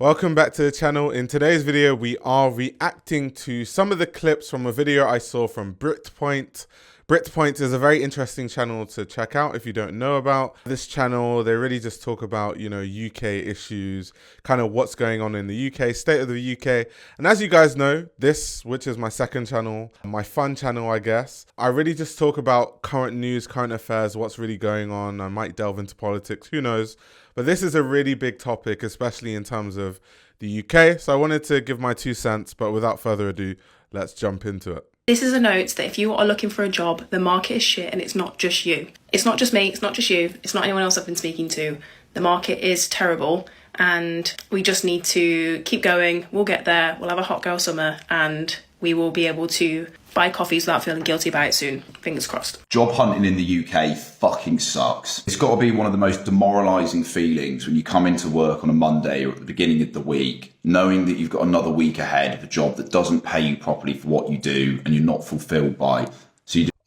Welcome back to the channel. In today's video, we are reacting to some of the clips from a video I saw from Brit Point. Brit Point is a very interesting channel to check out if you don't know about this channel. They really just talk about, UK issues, kind of what's going on in the UK, state of the UK. And as you guys know, this, which is my second channel, my fun channel, I guess, I really just talk about current news, current affairs, what's really going on. I might delve into politics, who knows? But this is a really big topic, especially in terms of the UK. So I wanted to give my 2 cents, but without further ado, let's jump into it. This is a note that if you are looking for a job, the market is shit and it's not just you. It's not just me, it's not just you, it's not anyone else I've been speaking to. The market is terrible and we just need to keep going. We'll get there, we'll have a hot girl summer and we will be able to buy coffees without feeling guilty about it soon. Fingers crossed. Job hunting in the UK fucking sucks. It's got to be one of the most demoralising feelings when you come into work on a Monday or at the beginning of the week, knowing that you've got another week ahead of a job that doesn't pay you properly for what you do and you're not fulfilled by.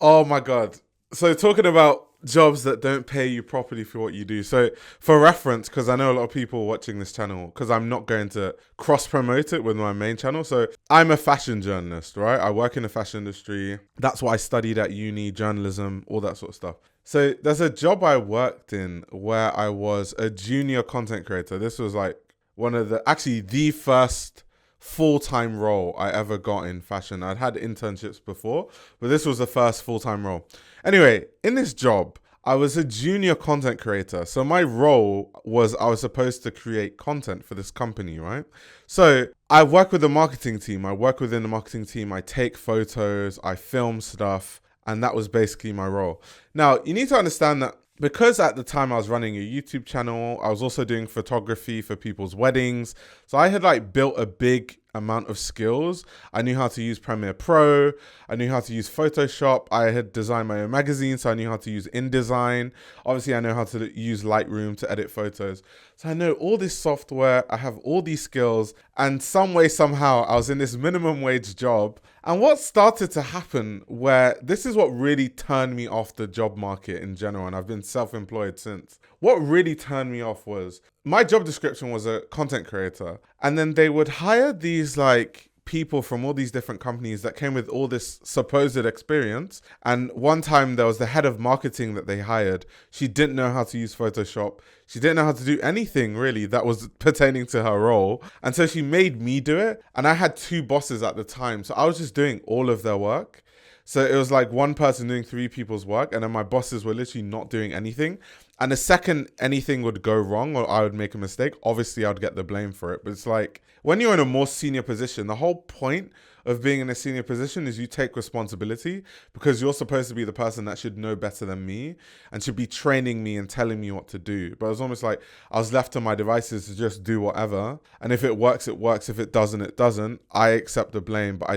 Oh my God. So talking about jobs that don't pay you properly for what you do. So for reference, because I know a lot of people watching this channel, because I'm not going to cross promote it with my main channel. So I'm a fashion journalist, right? I work in the fashion industry. That's what I studied at uni, journalism, all that sort of stuff. So there's a job I worked in where I was a junior content creator. This was like the first full-time role I ever got in fashion. I'd had internships before, but this was the first full-time role. Anyway, in this job, I was a junior content creator. So my role was I was supposed to create content for this company, right? So I work with the marketing team. I work within the marketing team. I take photos, I film stuff, and that was basically my role. Now, you need to understand that because at the time I was running a YouTube channel, I was also doing photography for people's weddings. So I had built a big amount of skills. I knew how to use Premiere Pro. I knew how to use Photoshop. I had designed my own magazine, so I knew how to use InDesign. Obviously, I know how to use Lightroom to edit photos. So I know all this software. I have all these skills. And some way, somehow, I was in this minimum wage job. And what started to happen where this is what really turned me off the job market in general, and I've been self-employed since. What really turned me off was my job description was a content creator, and then they would hire these people from all these different companies that came with all this supposed experience. And one time there was the head of marketing that they hired. She didn't know how to use Photoshop. She didn't know how to do anything really that was pertaining to her role. And so she made me do it. And I had 2 bosses at the time. So I was just doing all of their work. So it was like one person doing 3 people's work, and then my bosses were literally not doing anything. And the second anything would go wrong or I would make a mistake, obviously I'd get the blame for it. But it's like when you're in a more senior position, the whole point of being in a senior position is you take responsibility, because you're supposed to be the person that should know better than me and should be training me and telling me what to do. But it was almost like I was left to my devices to just do whatever. And if it works, it works. If it doesn't, it doesn't. I accept the blame, but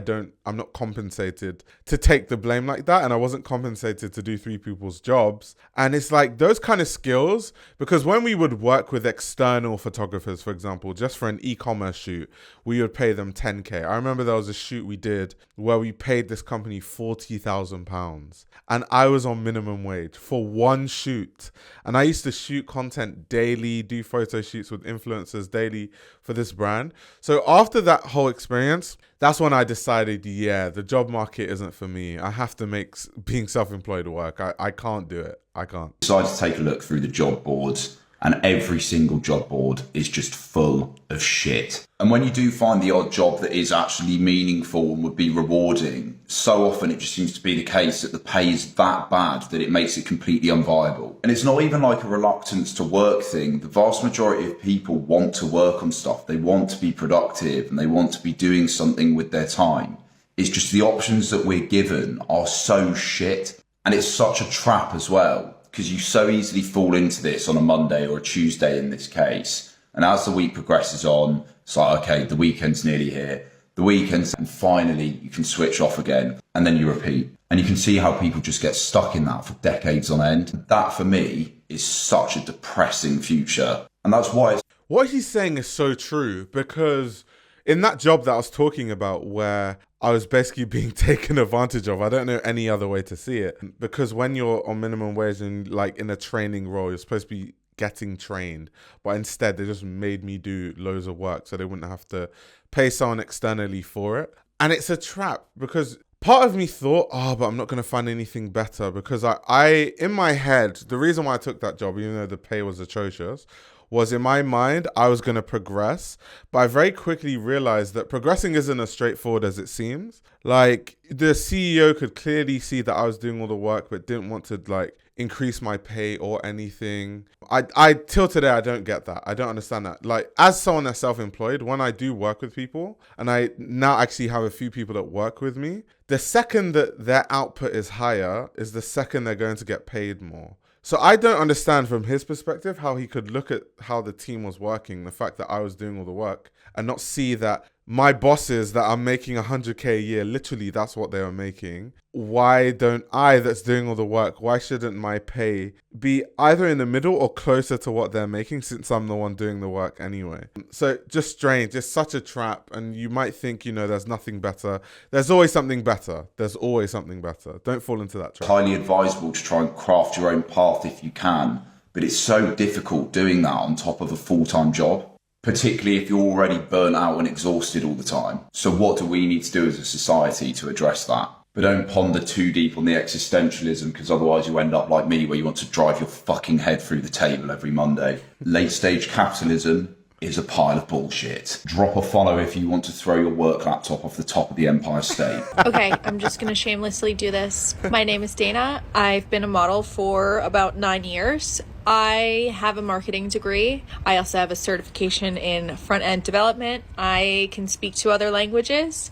I'm not compensated to take the blame like that. And I wasn't compensated to do 3 people's jobs. And it's like those kind of skills, because when we would work with external photographers, for example, just for an e-commerce shoot, we would pay them 10K. I remember there was a shoot we did where we paid this company £40,000, and I was on minimum wage for one shoot. And I used to shoot content daily, do photo shoots with influencers daily for this brand. So after that whole experience, that's when I decided, yeah, the job market isn't for me. I have to make being self-employed work. I can't do it. I can't. Decided to take a look through the job boards, and every single job board is just full of shit. And when you do find the odd job that is actually meaningful and would be rewarding, so often it just seems to be the case that the pay is that bad that it makes it completely unviable. And it's not even like a reluctance to work thing. The vast majority of people want to work on stuff. They want to be productive and they want to be doing something with their time. It's just the options that we're given are so shit. And it's such a trap as well, because you so easily fall into this on a Monday or a Tuesday in this case. And as the week progresses on, it's like, okay, the weekend's nearly here. The weekend's, and finally you can switch off again, and then you repeat. And you can see how people just get stuck in that for decades on end. That for me is such a depressing future. And that's why it's... What he's saying is so true, because in that job that I was talking about where I was basically being taken advantage of, I don't know any other way to see it, because when you're on minimum wage and in a training role, you're supposed to be getting trained, but instead they just made me do loads of work so they wouldn't have to pay someone externally for it. And it's a trap because part of me thought, but I'm not going to find anything better, because I in my head, the reason why I took that job, even though the pay was atrocious, was in my mind, I was going to progress. But I very quickly realized that progressing isn't as straightforward as it seems. Like, the CEO could clearly see that I was doing all the work, but didn't want to, like, increase my pay or anything. I till today, I don't get that. I don't understand that. Like, as someone that's self-employed, when I do work with people, and I now actually have a few people that work with me, the second that their output is higher is the second they're going to get paid more. So I don't understand from his perspective how he could look at how the team was working, the fact that I was doing all the work, and not see that my bosses that are making 100K a year, literally that's what they are making. Why don't I, that's doing all the work, why shouldn't my pay be either in the middle or closer to what they're making, since I'm the one doing the work anyway? So just strange. It's such a trap. And you might think, there's nothing better. There's always something better. There's always something better. Don't fall into that trap. Highly advisable to try and craft your own path if you can, but it's so difficult doing that on top of a full-time job, particularly if you're already burnt out and exhausted all the time. So what do we need to do as a society to address that? But don't ponder too deep on the existentialism, because otherwise you end up like me, where you want to drive your fucking head through the table every Monday. Late stage capitalism is a pile of bullshit. Drop a follow if you want to throw your work laptop off the top of the Empire State. Okay, I'm just going to shamelessly do this. My name is Dana. I've been a model for about 9 years. I have a marketing degree. I also have a certification in front-end development. I can speak 2 other languages.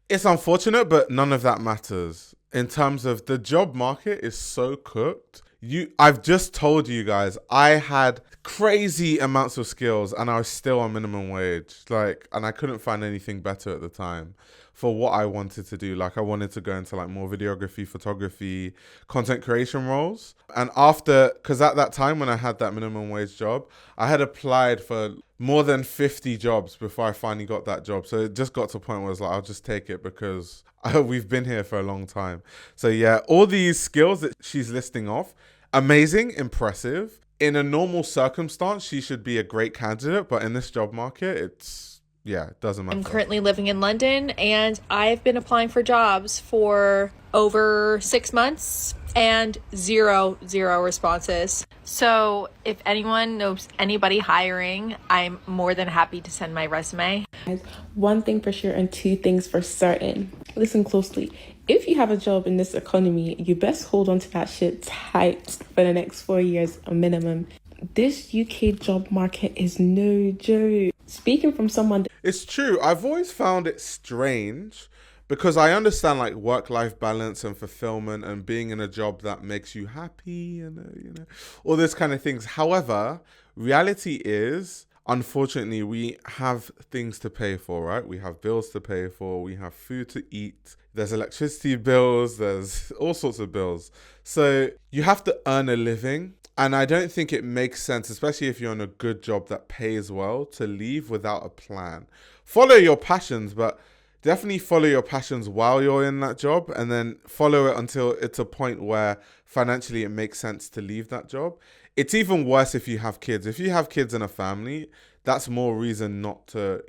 It's unfortunate, but none of that matters. In terms of the job market is so cooked. I've just told you guys, I had crazy amounts of skills and I was still on minimum wage. And I couldn't find anything better at the time for what I wanted to do. I wanted to go into more videography, photography, content creation roles. And because at that time when I had that minimum wage job, I had applied for more than 50 jobs before I finally got that job. So it just got to a point where I was like, I'll just take it because we've been here for a long time. So yeah, all these skills that she's listing off, amazing, impressive. In a normal circumstance, she should be a great candidate. But in this job market, it doesn't matter. I'm currently living in London and I've been applying for jobs for over 6 months and zero responses. So if anyone knows anybody hiring, I'm more than happy to send my resume. One thing for sure and 2 things for certain. Listen closely. If you have a job in this economy, you best hold on to that shit tight for the next 4 years minimum. This UK job market is no joke. Speaking from someone... It's true. I've always found it strange because I understand work-life balance and fulfillment and being in a job that makes you happy and, all those kind of things. However, reality is, unfortunately, we have things to pay for, right? We have bills to pay for. We have food to eat. There's electricity bills. There's all sorts of bills. So you have to earn a living. And I don't think it makes sense, especially if you're in a good job that pays well, to leave without a plan. Follow your passions, but definitely follow your passions while you're in that job, and then follow it until it's a point where financially it makes sense to leave that job. It's even worse if you have kids. If you have kids and a family, that's more reason not to,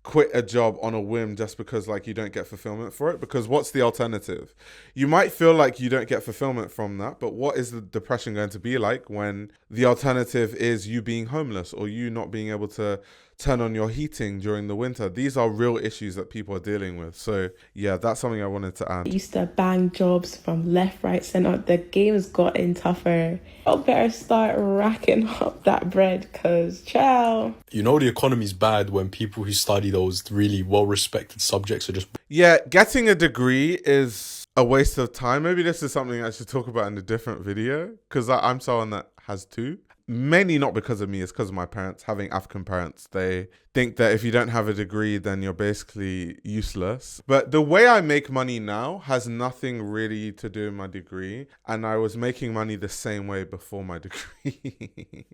quit a job on a whim just because you don't get fulfillment for it. Because what's the alternative? You might feel like you don't get fulfillment from that, but what is the depression going to be like when the alternative is you being homeless or you not being able to turn on your heating during the winter? These are real issues that people are dealing with. So yeah, that's something I wanted to add. Used to bang jobs from left, right, center. The game has gotten tougher. I better start racking up that bread because, ciao. The economy's bad when people who study those really well-respected subjects are just... Yeah, getting a degree is a waste of time. Maybe this is something I should talk about in a different video because I'm someone that has 2. Mainly not because of me, it's because of my parents. Having African parents, they think that if you don't have a degree, then you're basically useless. But the way I make money now has nothing really to do with my degree. And I was making money the same way before my degree.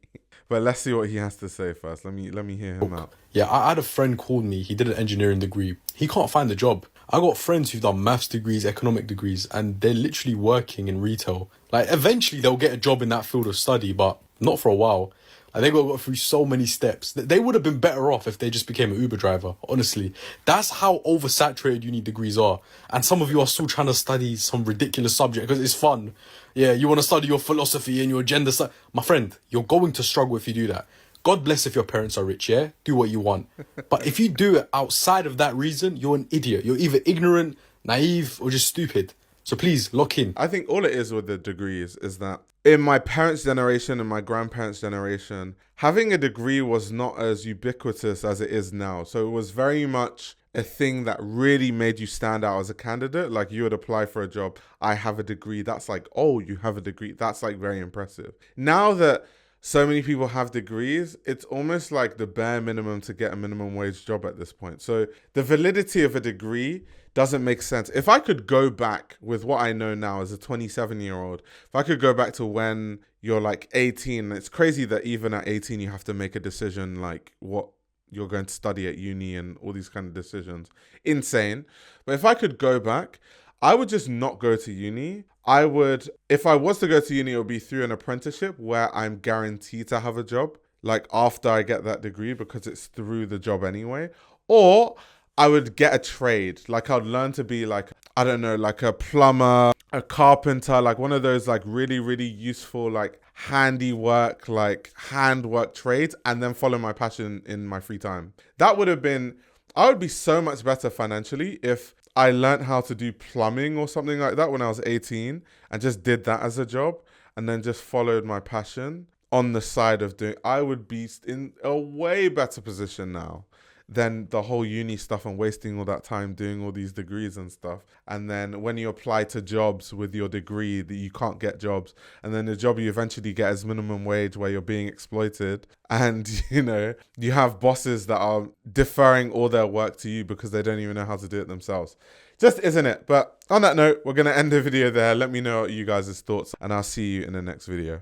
But let's see what he has to say first. Let me hear him out. Yeah, I had a friend called me. He did an engineering degree. He can't find a job. I got friends who've done maths degrees, economic degrees, and they're literally working in retail. Eventually they'll get a job in that field of study, but Not for a while. And they got through so many steps. They would have been better off if they just became an Uber driver, honestly. That's how oversaturated uni degrees are. And some of you are still trying to study some ridiculous subject because it's fun. Yeah, you want to study your philosophy and your gender stuff. My friend, you're going to struggle if you do that. God bless if your parents are rich, yeah? Do what you want. But if you do it outside of that reason, you're an idiot. You're either ignorant, naive, or just stupid. So please, lock in. I think all it is with the degrees is that in my parents' generation and my grandparents' generation, having a degree was not as ubiquitous as it is now. So it was very much a thing that really made you stand out as a candidate. Like you would apply for a job, I have a degree. That's like, oh, you have a degree. That's like very impressive. Now that so many people have degrees, it's almost like the bare minimum to get a minimum wage job at this point. So the validity of a degree doesn't make sense. If I could go back with what I know now as a 27-year-old, if I could go back to when you're like 18, it's crazy that even at 18 you have to make a decision like what you're going to study at uni and all these kind of decisions. Insane. But if I could go back, I would just not go to uni. I would, if I was to go to uni, it would be through an apprenticeship where I'm guaranteed to have a job, like after I get that degree, because it's through the job anyway. Or I would get a trade. Like I'd learn to be like, I don't know, like a plumber, a carpenter, like one of those like really, really useful, like handiwork, like handwork trades, and then follow my passion in my free time. That would have been, I would be so much better financially if I learned how to do plumbing or something like that when I was 18 and just did that as a job and then just followed my passion on the side of doing, I would be in a way better position now than the whole uni stuff and wasting all that time doing all these degrees and stuff. And then when you apply to jobs with your degree, that you can't get jobs. And then the job you eventually get is minimum wage where you're being exploited. And, you know, you have bosses that are deferring all their work to you because they don't even know how to do it themselves. Just isn't it? But on that note, we're going to end the video there. Let me know you guys' thoughts and I'll see you in the next video.